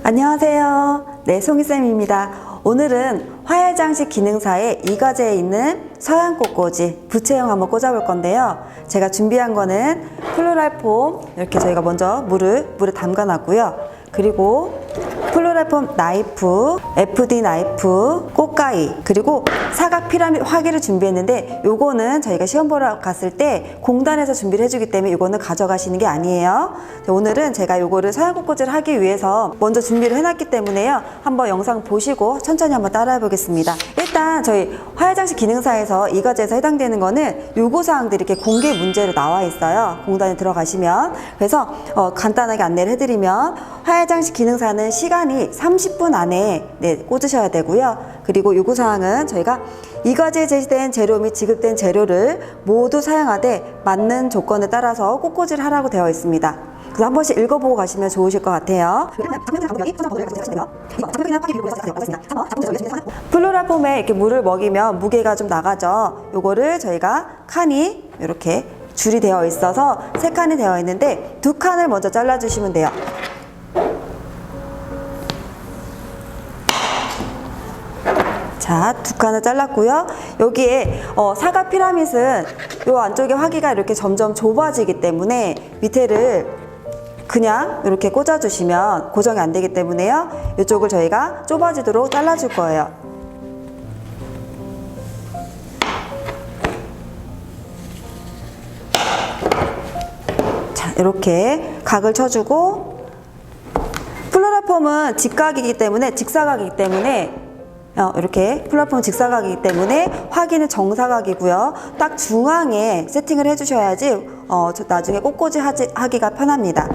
안녕하세요. 네, 송이쌤입니다. 오늘은 화훼장식 기능사의 이 과제에 있는 서양 꽃꽂이 부채형 한번 꽂아볼 건데요. 제가 준비한 거는 플로랄폼, 이렇게 저희가 먼저 물에 담가 놨고요. 그리고 플로랄폼 나이프, FD 나이프, 꽃가위, 그리고 사각 피라미드 화기를 준비했는데 요거는 저희가 시험 보러 갔을 때 공단에서 준비를 해주기 때문에 요거는 가져가시는 게 아니에요. 오늘은 제가 요거를 서양 꽃꽂이를 하기 위해서 먼저 준비를 해놨기 때문에요. 한번 영상 보시고 천천히 한번 따라해 보겠습니다. 일단 저희 화훼장식 기능사에서 이 과제에서 해당되는 거는 요구사항들이 이렇게 공개 문제로 나와 있어요. 공단에 들어가시면. 그래서 간단하게 안내를 해드리면 화훼장식 기능사는 시간이 30분 안에 꽂으셔야 되고요. 그리고 요구사항은 저희가 이 과제에 제시된 재료 및 지급된 재료를 모두 사용하되 맞는 조건에 따라서 꽃꽂이를 하라고 되어 있습니다. 그래서 한 번씩 읽어보고 가시면 좋으실 것 같아요. 플로랄폼에 이렇게 물을 먹이면 무게가 좀 나가죠. 요거를 저희가 칸이 이렇게 줄이 되어 있어서 3칸이 되어 있는데 2칸을 먼저 잘라주시면 돼요. 자, 2칸을 잘랐고요. 여기에 사각 피라밋은 요 안쪽에 화기가 이렇게 점점 좁아지기 때문에 밑에를 그냥 이렇게 꽂아주시면 고정이 안 되기 때문에요. 이쪽을 저희가 좁아지도록 잘라줄 거예요. 자, 이렇게 각을 쳐주고 플로랄폼은 직각이기 때문에 직사각이기 때문에 이렇게 플로랄폼은 직사각이기 때문에 화기는 정사각이고요. 딱 중앙에 세팅을 해주셔야지 나중에 꽃꽂이 하기가 편합니다.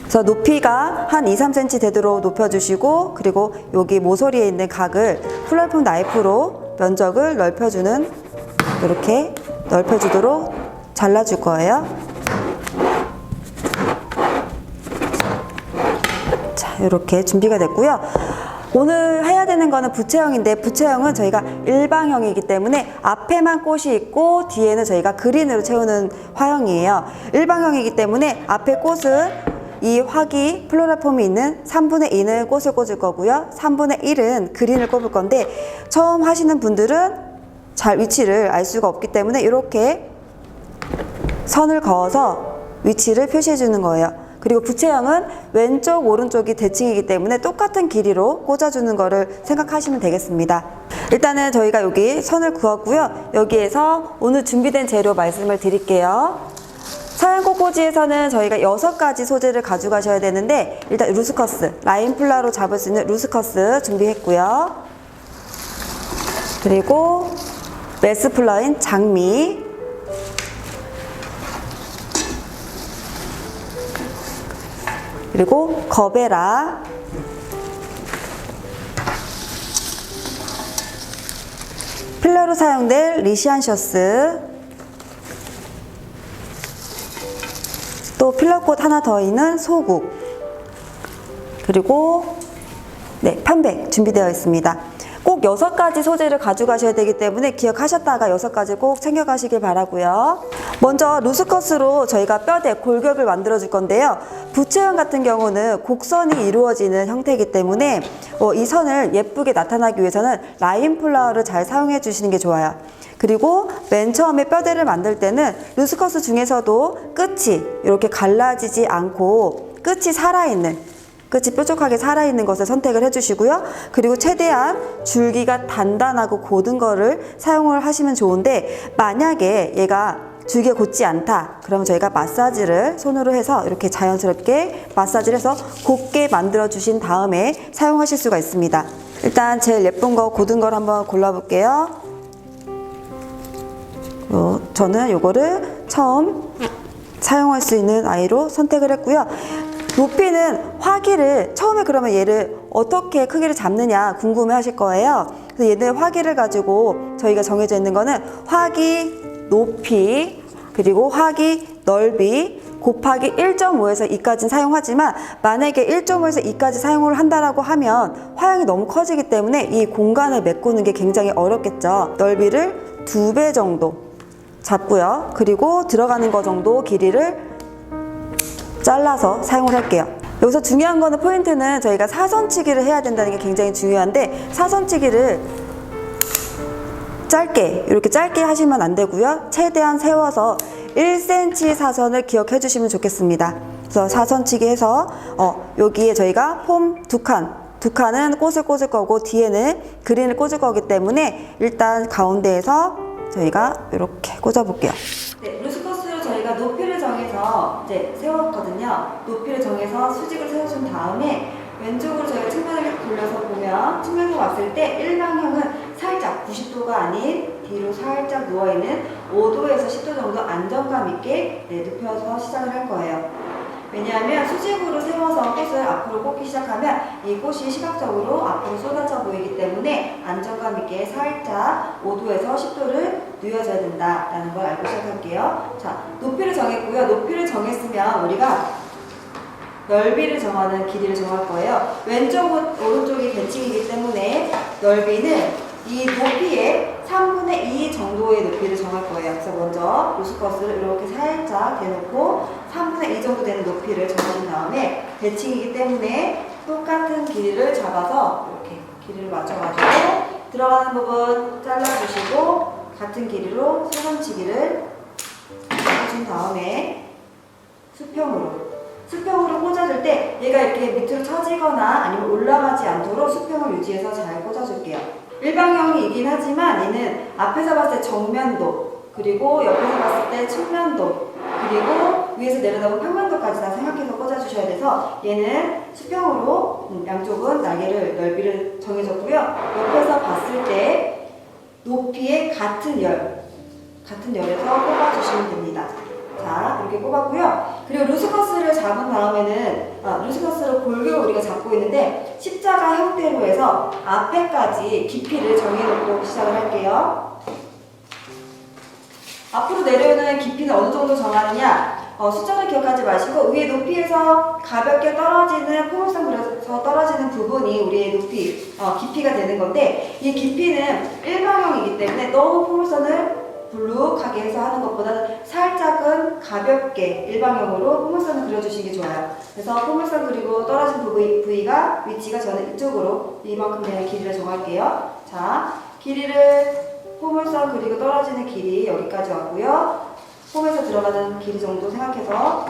그래서 높이가 한 2-3cm 되도록 높여주시고 그리고 여기 모서리에 있는 각을 플로랄폼 나이프로 면적을 넓혀주는 이렇게 넓혀주도록 잘라줄 거예요. 자, 이렇게 준비가 됐고요. 오늘 해야 되는 거는 부채형인데 부채형은 저희가 일방형이기 때문에 앞에만 꽃이 있고 뒤에는 저희가 그린으로 채우는 화형이에요. 일방형이기 때문에 앞에 꽃은 이 화기 플로랄폼이 있는 3분의 2는 꽃을 꽂을 거고요. 3분의 1은 그린을 꼽을 건데 처음 하시는 분들은 잘 위치를 알 수가 없기 때문에 이렇게 선을 그어서 위치를 표시해 주는 거예요. 그리고 부채형은 왼쪽 오른쪽이 대칭이기 때문에 똑같은 길이로 꽂아주는 거를 생각하시면 되겠습니다. 일단은 저희가 여기 선을 그었고요. 여기에서 오늘 준비된 재료 말씀을 드릴게요. 서양 꽃꽂이에서는 저희가 6가지 소재를 가져가셔야 되는데 일단 루스커스, 라인플라로 잡을 수 있는 루스커스 준비했고요. 그리고 메스플러인 장미, 그리고 거베라, 필러로 사용될 리시안셔스, 또 필러꽃 하나 더 있는 소국, 그리고 편백 준비되어 있습니다. 꼭 6가지 소재를 가져가셔야 되기 때문에 기억하셨다가 6가지 꼭 챙겨가시길 바라고요. 먼저 루스커스로 저희가 뼈대 골격을 만들어 줄 건데요. 부채형 같은 경우는 곡선이 이루어지는 형태이기 때문에 이 선을 예쁘게 나타나기 위해서는 라인 플라워를 잘 사용해 주시는 게 좋아요. 그리고 맨 처음에 뼈대를 만들 때는 루스커스 중에서도 끝이 이렇게 갈라지지 않고 끝이 뾰족하게 살아있는 것을 선택을 해주시고요. 그리고 최대한 줄기가 단단하고 곧은 거를 사용을 하시면 좋은데 만약에 얘가 줄기가 곧지 않다 그러면 저희가 마사지를 손으로 해서 이렇게 자연스럽게 마사지를 해서 곧게 만들어 주신 다음에 사용하실 수가 있습니다. 일단 제일 예쁜 거 곧은 걸 한번 골라 볼게요. 저는 요거를 처음 사용할 수 있는 아이로 선택을 했고요. 높이는 화기를 처음에 그러면 얘를 어떻게 크기를 잡느냐 궁금해 하실 거예요. 그래서 얘는 화기를 가지고 저희가 정해져 있는 거는 화기 높이 그리고 화기 넓이 곱하기 1.5에서 2까지는 사용하지만 만약에 1.5에서 2까지 사용을 한다라고 하면 화형이 너무 커지기 때문에 이 공간을 메꾸는 게 굉장히 어렵겠죠. 넓이를 2배 정도 잡고요. 그리고 들어가는 거 정도 길이를 잘라서 사용을 할게요. 여기서 중요한 거는 포인트는 저희가 사선치기를 해야 된다는 게 굉장히 중요한데 사선치기를 짧게 이렇게 짧게 하시면 안 되고요. 최대한 세워서 1cm 사선을 기억해 주시면 좋겠습니다. 그래서 사선치기 해서 여기에 저희가 폼 두 칸은 꽃을 꽂을 거고 뒤에는 그린을 꽂을 거기 때문에 일단 가운데에서 저희가 이렇게 꽂아 볼게요. 네, 루스커스로 저희가 높이를 정해서 이제 세웠거든요. 높이를 정해서 수직을 세워준 다음에 왼쪽으로 저희가 측면을 돌려서 보면 측면으로 봤을 때 일방향은 살짝 90도가 아닌 뒤로 살짝 누워있는 5도에서 10도 정도 안정감 있게 눕혀서 시작을 할 거예요. 왜냐하면 수직으로 세워서 꽃을 앞으로 꽂기 시작하면 이 꽃이 시각적으로 앞으로 쏟아져 보이기 때문에 안정감 있게 살짝 5도에서 10도를 누워줘야 된다라는 걸 알고 시작할게요. 자, 높이를 정했고요. 높이를 정했으면 우리가 넓이를 정하는 길이를 정할 거예요. 왼쪽 오른쪽이 대칭이기 때문에 넓이는 이 높이의 3분의 2 정도의 높이를 정할 거예요. 그래서 먼저 루스커스를 이렇게 살짝 대놓고 3분의 2 정도 되는 높이를 정하신 다음에 대칭이기 때문에 똑같은 길이를 잡아서 이렇게 길이를 맞춰가지고 들어가는 부분 잘라주시고 같은 길이로 사선치기를 해준 다음에 수평으로 꽂아줄 때 얘가 이렇게 밑으로 처지거나 아니면 올라가지 않도록 수평을 유지해서 잘 꽂아줄게요. 일방형이긴 하지만 얘는 앞에서 봤을 때 정면도 그리고 옆에서 봤을 때 측면도 그리고 위에서 내려다보면 평면도까지 다 생각해서 꽂아주셔야 돼서 얘는 수평으로 양쪽은 날개를 넓이를 정해줬고요. 옆에서 봤을 때 높이의 같은 열에서 꼽아주시면 됩니다. 자, 이렇게 꼽았고요. 그리고 루스커스를 잡은 다음에는 루스커스로 골격을 우리가 잡고 있는데 십자가 형태로 해서 앞에까지 깊이를 정해놓고 시작을 할게요. 앞으로 내려오는 깊이는 어느 정도 정하느냐? 숫자를 기억하지 마시고 위에 높이에서 가볍게 떨어지는 포물선 그려서 떨어지는 부분이 우리의 높이, 깊이가 되는 건데 이 깊이는 일방형이기 때문에 너무 포물선을 불룩하게 해서 하는 것보다는 살짝은 가볍게 일방형으로 포물선을 그려주시는 게 좋아요. 그래서 포물선 그리고 떨어진 부위가 위치가 저는 이쪽으로 이만큼 되는 길이를 정할게요. 자, 길이를 포물선 그리고 떨어지는 길이 여기까지 왔고요. 폼에서 들어가는 길이 정도 생각해서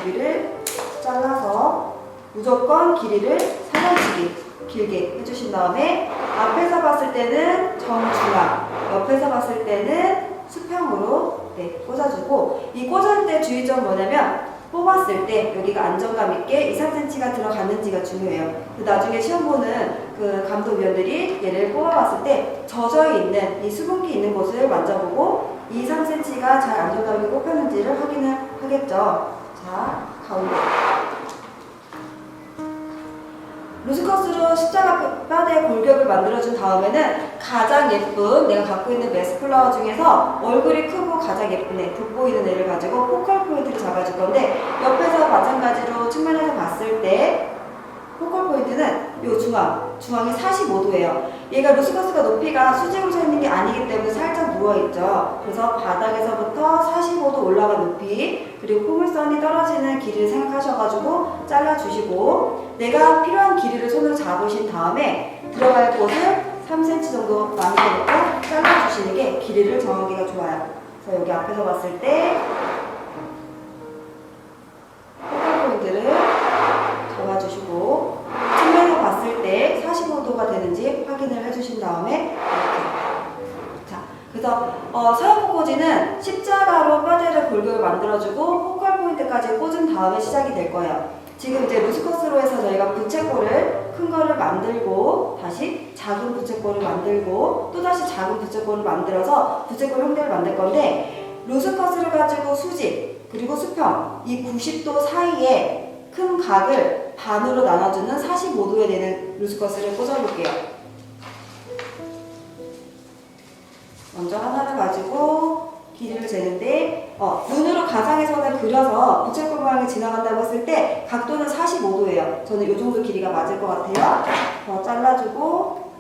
여기를 잘라서 무조건 길이를 사선치기 길게 해주신 다음에 앞에서 봤을 때는 정중앙, 옆에서 봤을 때는 수평으로 꽂아주고 이 꽂을 때 주의점 뭐냐면 뽑았을 때 여기가 안정감 있게 2, 3cm가 들어갔는지가 중요해요. 나중에 시험 보는 그 감독위원들이 얘를 뽑아봤을 때 젖어 있는 이 수분기 있는 곳을 만져보고 2, 3cm가 잘 안정감 있게 꼽혔는지를 확인을 하겠죠. 자, 가운데. 루스커스로 십자가 뼈대의 골격을 만들어준 다음에는 가장 예쁜 내가 갖고 있는 메스플라워 중에서 얼굴이 크고 가장 예쁜 애, 돋보이는 애를 가지고 포컬 포인트를 잡아줄 건데 옆에서 마찬가지로 측면에서 봤을 때 포컬 포인트는 요 중앙이 45도예요. 얘가 루스커스가 높이가 수직으로 서 있는 게 아니기 때문에 살짝 누워있죠. 그래서 바닥에서부터 45도 올라간 높이 그리고 포물선이 떨어지는 길이를 생각하셔가지고 잘라주시고 내가 필요한 길이를 손으로 잡으신 다음에 들어갈 곳을 3cm 정도 남겨놓고 잘라주시는 게 길이를 정하기가 좋아요. 그래서 여기 앞에서 봤을 때 포컬 포인트를 잡아주시고 측면에서 봤을 때 45도가 되는지 확인을 해주신 다음에 이렇게. 자, 그래서 서양 꽃꽂이는 십자가로 뼈대를 골격을 만들어주고 포컬 포인트까지 꽂은 다음에 시작이 될 거예요. 지금 이제 루스커스로 해서 저희가 부채꼴을 큰 거를 만들고 다시 작은 부채꼴을 만들고 또 다시 작은 부채꼴을 만들어서 부채꼴 형태를 만들 건데 루스커스를 가지고 수직 그리고 수평 이 90도 사이에 큰 각을 반으로 나눠주는 45도에 되는 루스커스를 꽂아볼게요. 먼저 하나를 가지고 길이를 재는데 눈으로 가상의 선을 그려서 부채꼴 모양이 지나간다고 했을 때 각도는 45도예요. 저는 이 정도 길이가 맞을 것 같아요. 더 잘라주고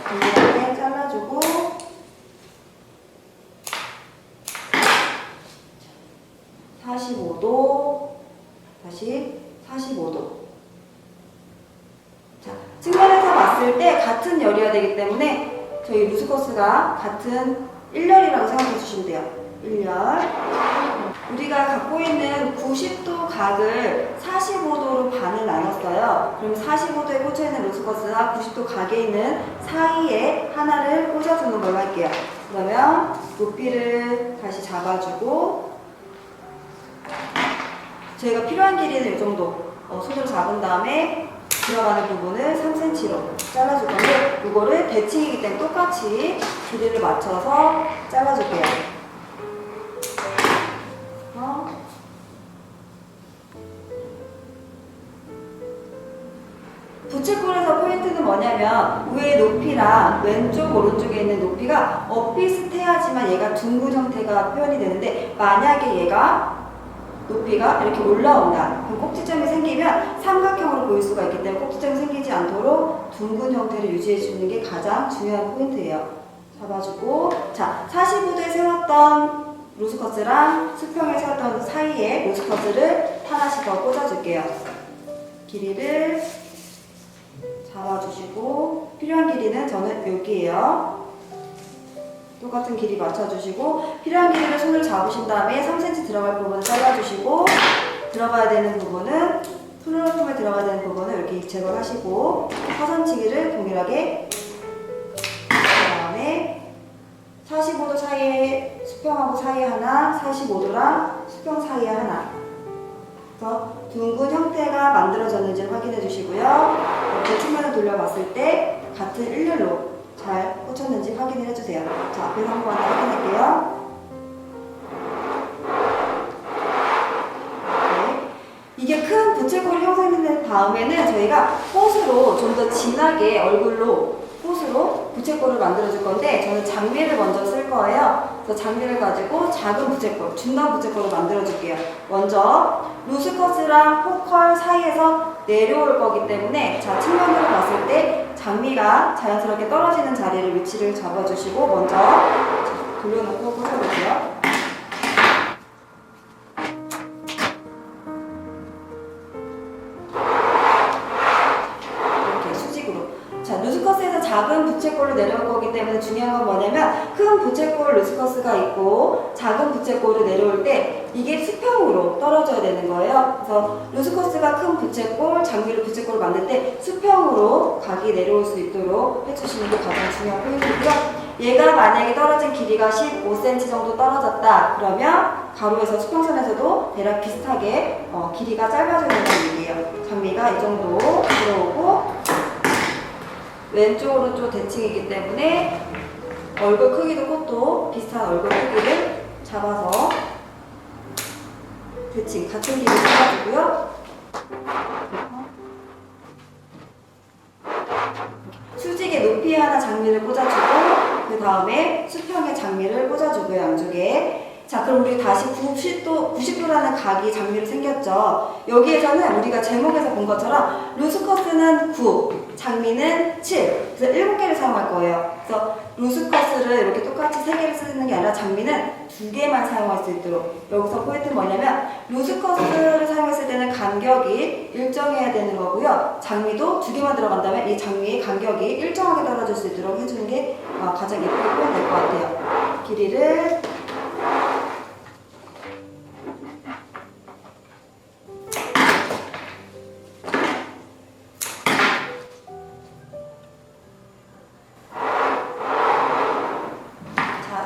동일하게 잘라주고 45도, 다시 45도. 자, 측면에서 봤을 때 같은 열이어야 되기 때문에 저희 루스커스가 같은 1열이라고 생각해 주시면 돼요. 1열. 우리가 갖고 있는 90도 각을 45도로 반을 나눴어요. 그럼 45도에 꽂혀 있는 루스커스와 90도 각에 있는 사이에 하나를 꽂아주는 걸로 할게요. 그러면 높이를 다시 잡아주고 저희가 필요한 길이는 이 정도 손으로 잡은 다음에 들어가는 부분을 3cm로 잘라줄 건데 이거를 대칭이기 때문에 똑같이 길이를 맞춰서 잘라줄게요. 부채꼴에서 포인트는 뭐냐면 위의 높이랑 왼쪽 오른쪽에 있는 높이가 엇비슷해야지만 얘가 둥근 형태가 표현이 되는데 만약에 얘가 높이가 이렇게 올라온다. 그럼 꼭지점이 생기면 삼각형으로 보일 수가 있기 때문에 꼭지점이 생기지 않도록 둥근 형태를 유지해 주는 게 가장 중요한 포인트예요. 잡아주고 자 45도에 세웠던 루스커스랑 수평에 세웠던 사이에 루스커스를 하나씩 더 꽂아줄게요. 길이를 잡아주시고 필요한 길이는 저는 여기에요. 똑같은 길이 맞춰주시고 필요한 길이를 손을 잡으신 다음에 3cm 들어갈 부분을 잘라주시고 들어가야 되는 부분은 플로러폼에 들어가야 되는 부분을 이렇게 제거하시고 사선치기를 동일하게 그 다음에 45도 사이에 수평하고 사이에 하나 45도랑 수평 사이에 하나 그래서 둥근 형태가 만들어졌는지 확인해 주시고요. 이렇게 측면을 돌려봤을 때 같은 일렬로 잘 꽂혔는지 확인을 해주세요. 자, 앞에서 한번 확인할게요. 네. 이게 큰 부채꼴이 형성된 다음에는 저희가 꽃으로 좀 더 진하게 얼굴로 꽃으로 부채꼴을 만들어줄 건데 저는 장미를 먼저 쓸 거예요. 그래서 장미를 가지고 작은 부채꼴, 중간 부채꼴을 만들어줄게요. 먼저 루스커스랑 포컬 사이에서 내려올 거기 때문에 자 측면으로 봤을 때 장미가 자연스럽게 떨어지는 자리를 위치를 잡아주시고 먼저 돌려놓고 꽂아볼게요. 이렇게 수직으로. 자 루스커스에서 작은 부채꼴로 내려올 거기 때문에 중요한 건 뭐냐면 큰 부채꼴 루스커스가 있고 작은 부채꼴을 내려올 때 이게 수평으로 떨어져야 되는 거예요. 그래서 루스커스가 큰 부채꼴, 장미를 부채꼴을 만들 때 수평으로 각이 내려올 수 있도록 해주시는 게 가장 중요한 포인트고요. 얘가 만약에 떨어진 길이가 15cm 정도 떨어졌다 그러면 가로에서 수평선에서도 대략 비슷하게 길이가 짧아져야 된다는 얘기예요. 장미가 이 정도 들어오고 왼쪽 오른쪽 대칭이기 때문에 얼굴 크기도 꽃도 비슷한 얼굴 크기를 잡아서 대칭 같은 길이 잡아주고요. 수직의 높이에 하나 장미를 꽂아주고 그 다음에 수평에 장미를 꽂아주고요. 양쪽에. 자 그럼 우리 다시 90도라는 각이 장미로 생겼죠. 여기에서는 우리가 제목에서 본 것처럼 루스커스는 9, 장미는 7 그래서 7개를 사용할 거예요. 그래서 루스커스를 이렇게 똑같이 3개를 쓰는 게 아니라 장미는 2개만 사용할 수 있도록 여기서 포인트는 뭐냐면 루스커스를 사용했을 때는 간격이 일정해야 되는 거고요. 장미도 2개만 들어간다면 이 장미의 간격이 일정하게 떨어질 수 있도록 해주는 게 가장 예쁘게 표현될 것 같아요. 길이를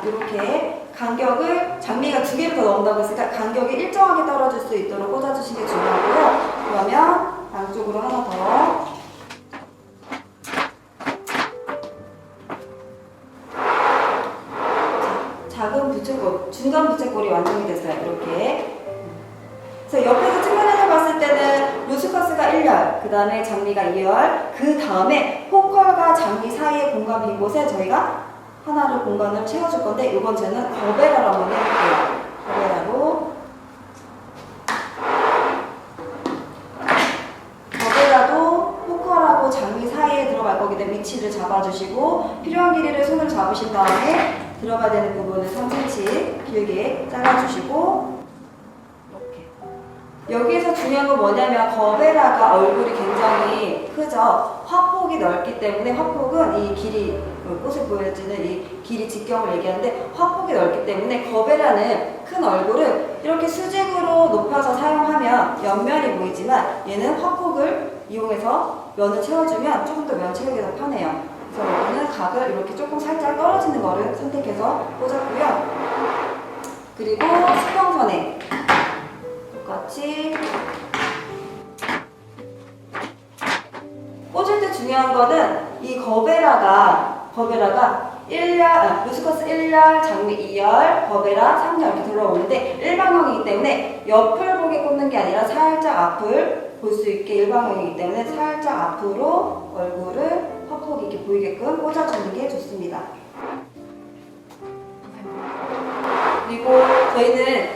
이렇게 간격을 장미가 2개를 더 넣는다고 했으니까 간격이 일정하게 떨어질 수 있도록 꽂아주시는 게 중요하고요. 그러면 양쪽으로 하나 더. 작은 부채꼴, 중간 부채꼴이 완성이 됐어요. 이렇게. 그래서 옆에서 측면에서 봤을 때는 루스커스가 1열, 그 다음에 장미가 2열, 그 다음에 포컬과 장미 사이의 공간 빈 곳에 저희가 하나를 공간을 채워줄 건데 이번 저는 버베라로 한번 해볼게요. 버베라도 포컬하고 장미 사이에 들어갈 거기 때문에 위치를 잡아주시고 필요한 길이를 손을 잡으신 다음에 들어가야 되는 부분을 3cm 길게 잘라주시고 여기에서 중요한 건 뭐냐면 거베라가 얼굴이 굉장히 크죠. 화폭이 넓기 때문에 화폭은 이 길이 꽃을 보여지는 이 길이 직경을 얘기하는데 화폭이 넓기 때문에 거베라는 큰 얼굴을 이렇게 수직으로 높여서 사용하면 옆면이 보이지만 얘는 화폭을 이용해서 면을 채워주면 조금 더 면 채우기 더 편해요. 그래서 여기는 각을 이렇게 조금 살짝 떨어지는 거를 선택해서 꽂았고요. 그리고 수평선에 똑같이 꽂을 때 중요한 거는 이 거베라가 루스커스 1열, 장미 2열, 거베라 3열 이렇게 들어오는데 일방향이기 때문에 옆을 보게 꽂는 게 아니라 살짝 앞을 볼 수 있게 일방향이기 때문에 살짝 앞으로 얼굴을 화폭이 이렇게 보이게끔 꽂아주는 게 좋습니다. 그리고 저희는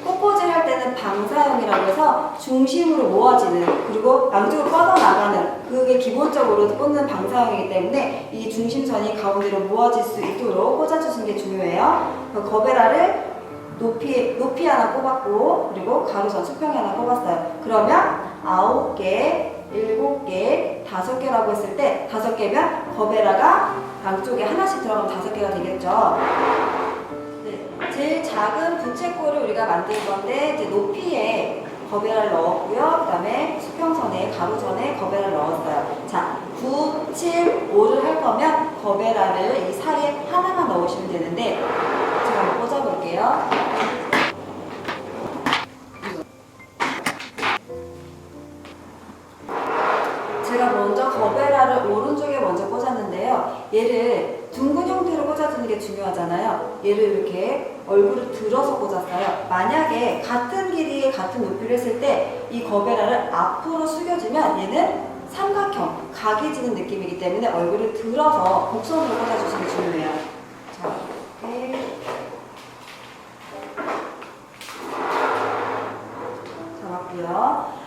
꽃꽂이를 할 때는 방사형이라고 해서 중심으로 모아지는 그리고 양쪽으로 뻗어나가는 그게 기본적으로 꽂는 방사형이기 때문에 이 중심선이 가운데로 모아질 수 있도록 꽂아주시는 게 중요해요. 거베라를 높이 하나 꼽았고 그리고 가로선 수평이 하나 꼽았어요. 그러면 9개, 7개, 5개라고 했을 때 5개면 거베라가 양쪽에 하나씩 들어가면 5개가 되겠죠. 제일 작은 부채꼴을 우리가 만들 건데 이제 높이에 거베라를 넣었고요. 그 다음에 수평선에 가로선에 거베라를 넣었어요. 자, 9, 7, 5를 할 거면 거베라를 이 사이에 하나만 넣으시면 되는데 제가 한번 꽂아볼게요. 제가 먼저 거베라를 오른쪽에 먼저 꽂았는데요. 얘를 둥근 형태로 꽂아주는 게 중요하잖아요. 얘를 이렇게 얼굴을 들어서 꽂았어요. 만약에 같은 길이에 같은 높이를 했을 때 이 거베라를 앞으로 숙여주면 얘는 삼각형, 각이 지는 느낌이기 때문에 얼굴을 들어서 곡선으로 꽂아주시는 게 중요해요. 자, 이렇게 잡았고요.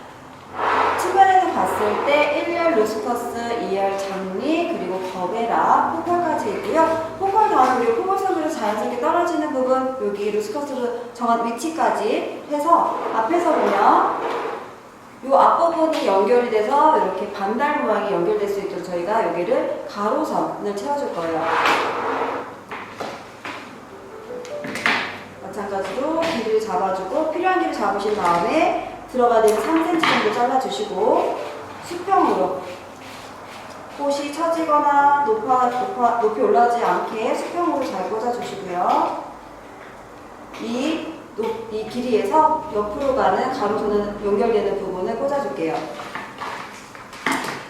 측면에서 봤을 때 1열 루스커스, 2열 장미, 그리고 거베라, 포컬까지 있고요. 포컬 다음 그리고 포컬선으로 자연스럽게 떨어지는 부분 여기 루스커스로 정한 위치까지 해서 앞에서 보면 이 앞부분이 연결이 돼서 이렇게 반달 모양이 연결될 수 있도록 저희가 여기를 가로선을 채워줄 거예요. 마찬가지로 길이를 잡아주고 필요한 길을 잡으신 다음에 들어가야 되는 3cm 정도 잘라주시고 수평으로 꽃이 처지거나 높이 올라가지 않게 수평으로 잘 꽂아주시고요. 이 길이에서 옆으로 가는 가로선은 연결되는 부분을 꽂아줄게요.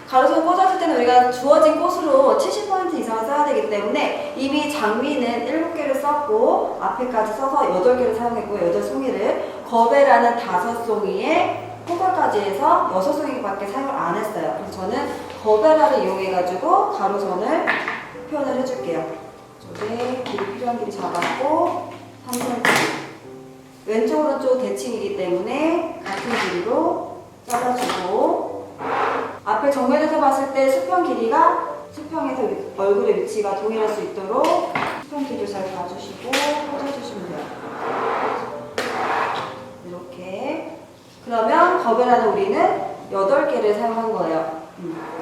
가로선 꽂아줄 때는 우리가 주어진 꽃으로 70% 이상을 써야 되기 때문에 이미 장미는 7개를 썼고 앞에까지 써서 8개를 사용했고요. 8송이를 거베라는 5송이에 포컬까지 해서 6송이밖에 사용을 안 했어요. 그래서 저는 거베라를 이용해가지고 가로선을 표현을 해줄게요. 이쪽에 길이 필요한 길이 잡았고 3cm 왼쪽 오른쪽 대칭이기 때문에 같은 길이로 잘라주고 앞에 정면에서 봤을 때 수평 길이가 수평에서 얼굴의 위치가 동일할 수 있도록 수평 길이를 잘 봐주시고 꽂아주시면 돼요. 이렇게 그러면 거베라는 우리는 8개를 사용한 거예요.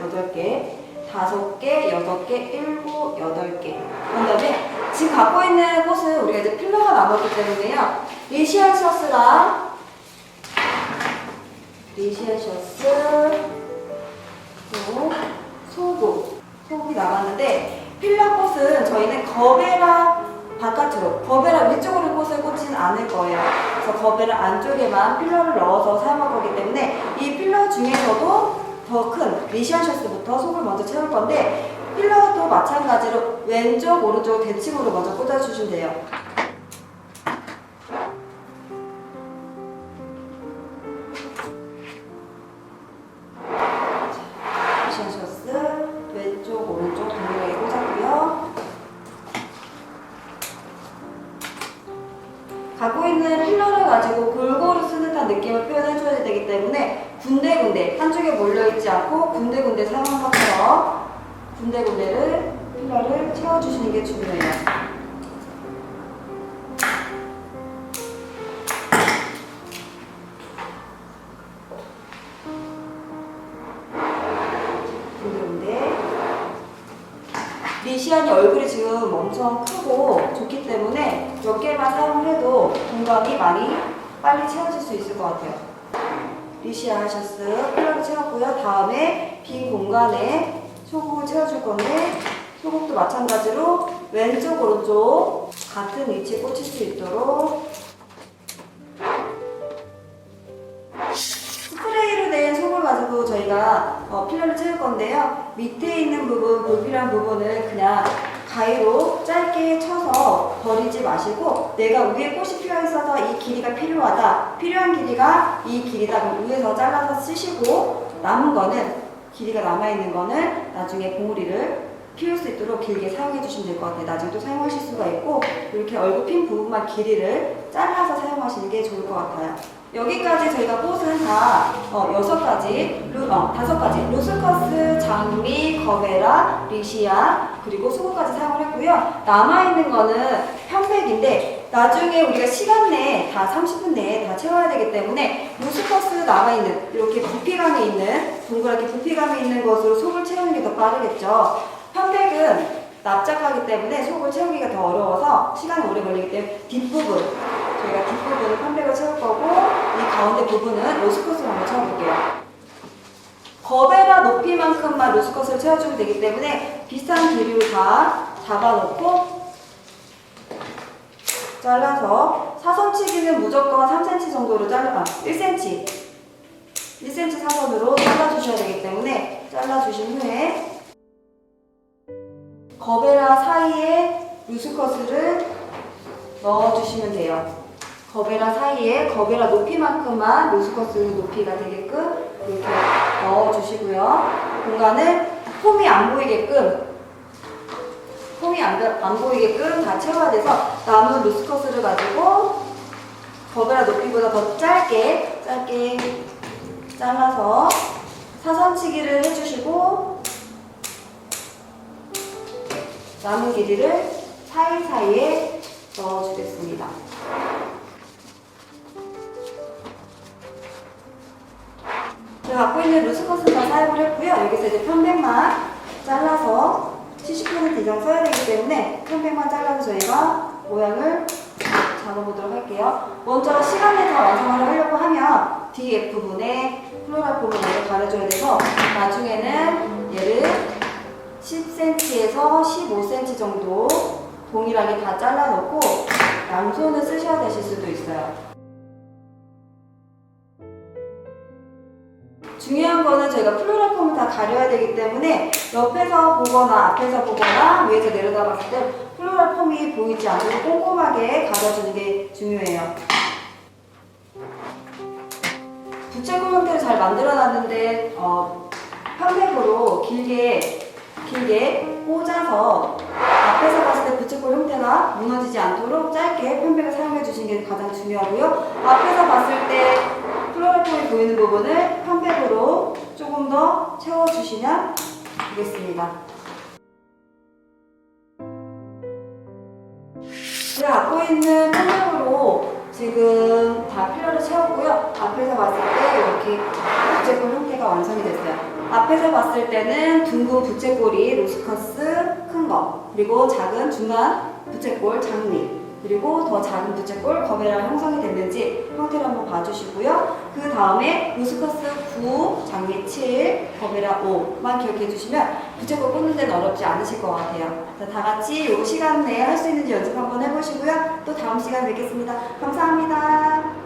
8개 5개, 6개, 7, 8개 그런 다음에 지금 갖고 있는 꽃은 우리가 이제 필러가 남았기 때문에요. 리시안셔스랑 그리고 소국이 남았는데 필러 꽃은 저희는 거베라 바깥으로 거베라 위쪽으로 꽃을 꽂지는 않을 거예요. 그래서 거베라 안쪽에만 필러를 넣어서 사용할 거기 때문에 이 필러 중에서도 더 큰 리시안셔스부터 속을 먼저 채울 건데 필러도 마찬가지로 왼쪽 오른쪽 대칭으로 먼저 꽂아주시면 돼요. 리시안셔스 왼쪽 오른쪽 동일하게 꽂았고요. 갖고 있는 필러를 가지고 골고루 쓰는 듯한 느낌을 표현해줘야 되기 때문에 군데군데 한쪽에 몰려있지 않고 군데군데 사용한 것처럼 군데군데를 필러를 채워주시는 게 중요해요. 루시안이 얼굴이 지금 엄청 크고 좋기 때문에 몇 개만 사용을 해도 공간이 많이 빨리 채워질 수 있을 것 같아요. 루시안 셔츠 필러를 채웠고요. 다음에 빈 공간에 소금을 채워줄 건데 소금도 마찬가지로 왼쪽 오른쪽 같은 위치에 꽂힐 수 있도록 스프레이로 된 속을 가지고 저희가 필러를 채울 건데요. 밑에 있는 부분, 불필요한 부분은 그냥 가위로 짧게 쳐서 버리지 마시고 내가 위에 꽃이 피어 있어서 이 길이가 필요하다. 필요한 길이가 이 길이다. 그럼 위에서 잘라서 쓰시고 남은 거는 길이가 남아있는 거는 나중에 봉우리를 피울 수 있도록 길게 사용해 주시면 될 것 같아요. 나중에 또 사용하실 수가 있고 이렇게 얼굴 핀 부분만 길이를 잘라서 사용하시는 게 좋을 것 같아요. 여기까지 저희가 꽃은 다 6가지, 5가지 로스커스, 장미, 거베라, 리시아 그리고 수국까지 사용을 했고요. 남아있는 거는 편백인데 나중에 우리가 시간 내에 다 30분 내에 다 채워야 되기 때문에 로스커스 남아있는 이렇게 부피감이 있는 동그랗게 부피감이 있는 것으로 속을 채우는 게 더 빠르겠죠. 편백은 납작하기 때문에 속을 채우기가 더 어려워서 시간이 오래 걸리기 때문에 뒷부분 저희가 뒷부분은 편백을 채울 거고 이 가운데 부분은 로스컷으로 한번 채워볼게요. 거베라 높이만큼만 로스컷을 채워주면 되기 때문에 비슷한 길이로 다 잡아놓고 잘라서 사선치기는 무조건 3cm 정도로 1cm 사선으로 잘라주셔야 되기 때문에 잘라주신 후에 거베라 사이에 루스컷을 넣어주시면 돼요. 거베라 사이에 거베라 높이만큼만 루스컷 높이가 되게끔 이렇게 넣어주시고요. 공간을 폼이 안 보이게끔 다 채워야 돼서 남은 루스컷을 가지고 거베라 높이보다 더 짧게 잘라서 사선치기를 해주시고 남은 길이를 사이사이에 넣어주겠습니다. 제가 갖고 있는 루스컷은 다 사용을 했고요. 여기서 이제 편백만 잘라서 70% 이상 써야 되기 때문에 편백만 잘라서 저희가 모양을 잡아보도록 할게요. 먼저 시간 내에 다 완성을 하려고 하면 뒤 F부분에 플로랄 폼을 먼저 가려줘야 돼서 나중에는 얘를 10cm에서 15cm 정도 동일하게 다 잘라놓고 양손을 쓰셔야 되실 수도 있어요. 중요한 거는 저희가 플로랄 폼을 다 가려야 되기 때문에 옆에서 보거나 앞에서 보거나 위에서 내려다봤을 때 플로랄 폼이 보이지 않도록 꼼꼼하게 가려주는 게 중요해요. 부채꼴 형태를 잘 만들어놨는데 편백으로 길게 꽂아서 앞에서 봤을 때 부채꼴 형태가 무너지지 않도록 짧게 편백을 사용해 주시는 게 가장 중요하고요. 앞에서 봤을 때 플로랄 폼이 보이는 부분을 편백으로 조금 더 채워주시면 되겠습니다. 제가 갖고 있는 편백으로 지금 다 필러를 채웠고요. 앞에서 봤을 때 이렇게 부채꼴 형태가 완성이 됐어요. 앞에서 봤을 때는 둥근 부채꼴이 로스커스 큰 거, 그리고 작은 중간 부채꼴 장미, 그리고 더 작은 부채꼴 거베라 형성이 됐는지 형태를 한번 봐주시고요. 그 다음에 로스커스 9, 장미 7, 거베라 5만 기억해 주시면 부채꼴 꽂는 데는 어렵지 않으실 것 같아요. 자, 다 같이 이 시간 내에 할 수 있는지 연습 한번 해보시고요. 또 다음 시간에 뵙겠습니다. 감사합니다.